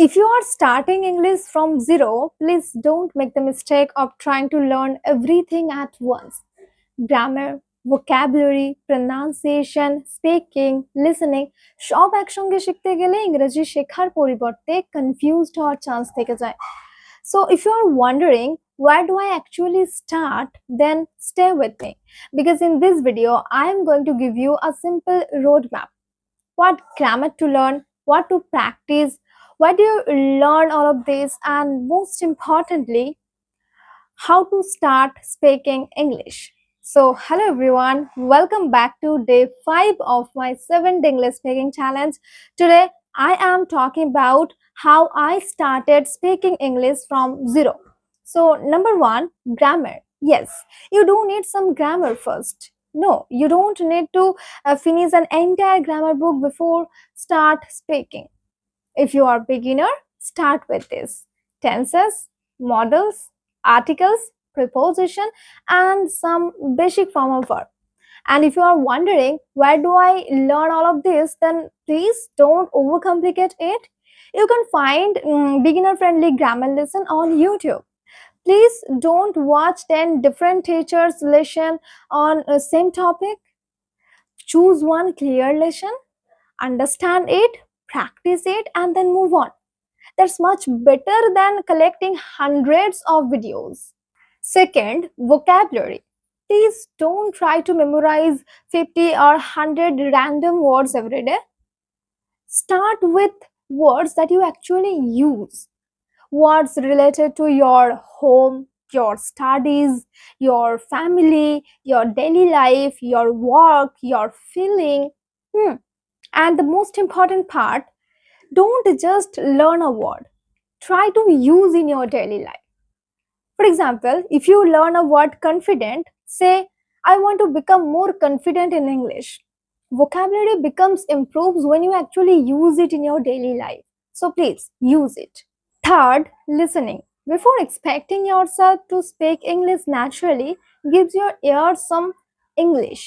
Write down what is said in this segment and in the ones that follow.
If you are starting English from zero, please don't make the mistake of trying to learn everything at once. Grammar, vocabulary, pronunciation, speaking, listening সব একসঙ্গে শিখতে গেলে ইংরেজি শেখার পরিবর্তে confused হওয়ার chance থেকে যায়। So if you are wondering where do I actually start, then stay with me, because in this video I am going to give you a simple roadmap. What grammar to learn, what to practice, where do you learn all of this, and most importantly, how to start speaking English. So hello everyone, welcome back to day 5 of my 7th English speaking challenge. Today I am talking about how I started speaking English from zero. So number 1, grammar. Yes, you do need some grammar first. No, you don't need to finish an entire grammar book before start speaking. If you are beginner, start with this: tenses, models, articles, preposition, and some basic form of verb. And if you are wondering where do I learn all of this, then please don't overcomplicate it. You can find beginner friendly grammar lesson on YouTube. Please don't watch 10 different teachers lesson on same topic. Choose one clear lesson, understand it, practice it, and then move on. That's much better than collecting hundreds of videos. Second, vocabulary. Please don't try to memorize 50 or 100 random words every day. Start with words that you actually use. Words related to your home, your studies, your family, your daily life, your work, your feeling. And the most important part, don't just learn a word. Try to use in your daily life. For example, if you learn a word confident, say, I want to become more confident in English. Vocabulary becomes improves when you actually use it in your daily life. So please use it. Third, listening. Before expecting yourself to speak English naturally, gives your ears some English.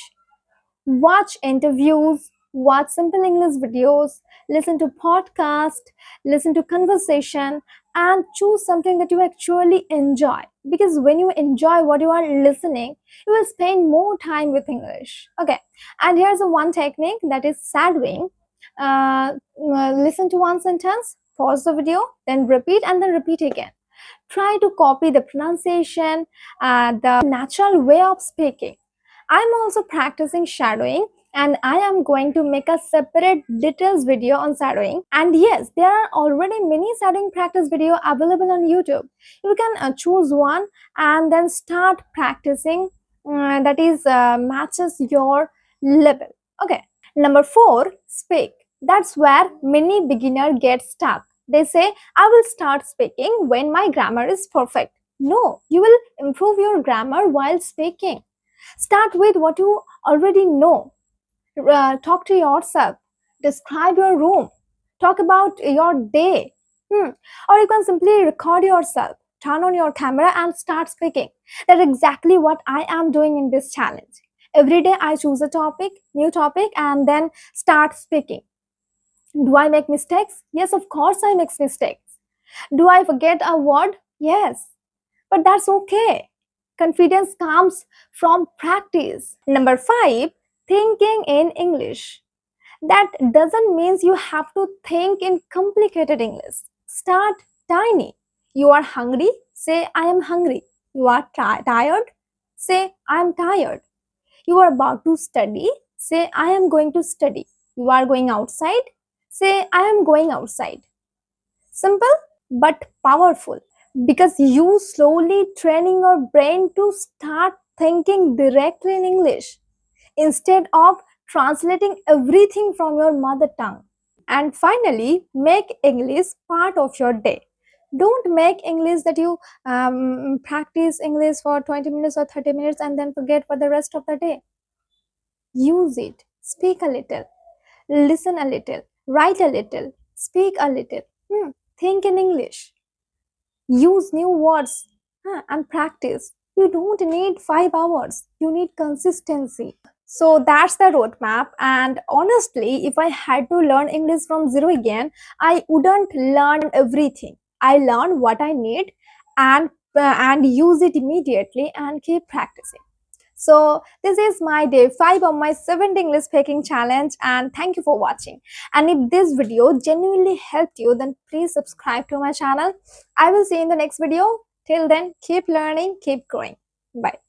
Watch interviews, watch simple English videos, listen to podcasts, listen to conversation, and choose something that you actually enjoy. Because when you enjoy what you are listening, you will spend more time with English. Okay, and here's a one technique, that is shadowing. Listen to one sentence, pause the video, then repeat, and then repeat again. Try to copy the pronunciation, the natural way of speaking. I'm also practicing shadowing, and I am going to make a separate details video on shadowing. And yes, there are already many shadowing practice video available on YouTube. You can choose one and then start practicing, that is matches your level. Okay. Number 4, speak. That's where many beginners get stuck. They say, I will start speaking when my grammar is perfect. No, you will improve your grammar while speaking. Start with what you already know. Talk to yourself. Describe your room. Talk about your day. Or you can simply record yourself. Turn on your camera and start speaking. That's exactly what I am doing in this challenge. Every day I choose a topic, new topic, and then start speaking. Do I make mistakes? Yes, of course I make mistakes. Do I forget a word? Yes. But that's okay. Confidence comes from practice. Number 5, thinking in English. That doesn't mean you have to think in complicated English. Start tiny. You are hungry? Say, I am hungry. You are tired? Say, I am tired. You are about to study? Say, I am going to study. You are going outside? Say, I am going outside. Simple but powerful, because you slowly training your brain to start thinking directly in English instead of translating everything from your mother tongue. And finally, make English part of your day. Don't make English that you practice English for 20 minutes or 30 minutes and then forget for the rest of the day. Use it. Speak a little. Listen a little. Write a little. Speak a little. Think in English. Use new words and practice. You don't need 5 hours. You need consistency. So that's the roadmap. And honestly, if I had to learn English from zero again, I wouldn't learn everything. I learn what I need, and use it immediately and keep practicing. So this is my day 5 of my 7th English speaking challenge, and thank you for watching. And if this video genuinely helped you, then please subscribe to my channel. I will see you in the next video. Till then, keep learning, keep growing. Bye.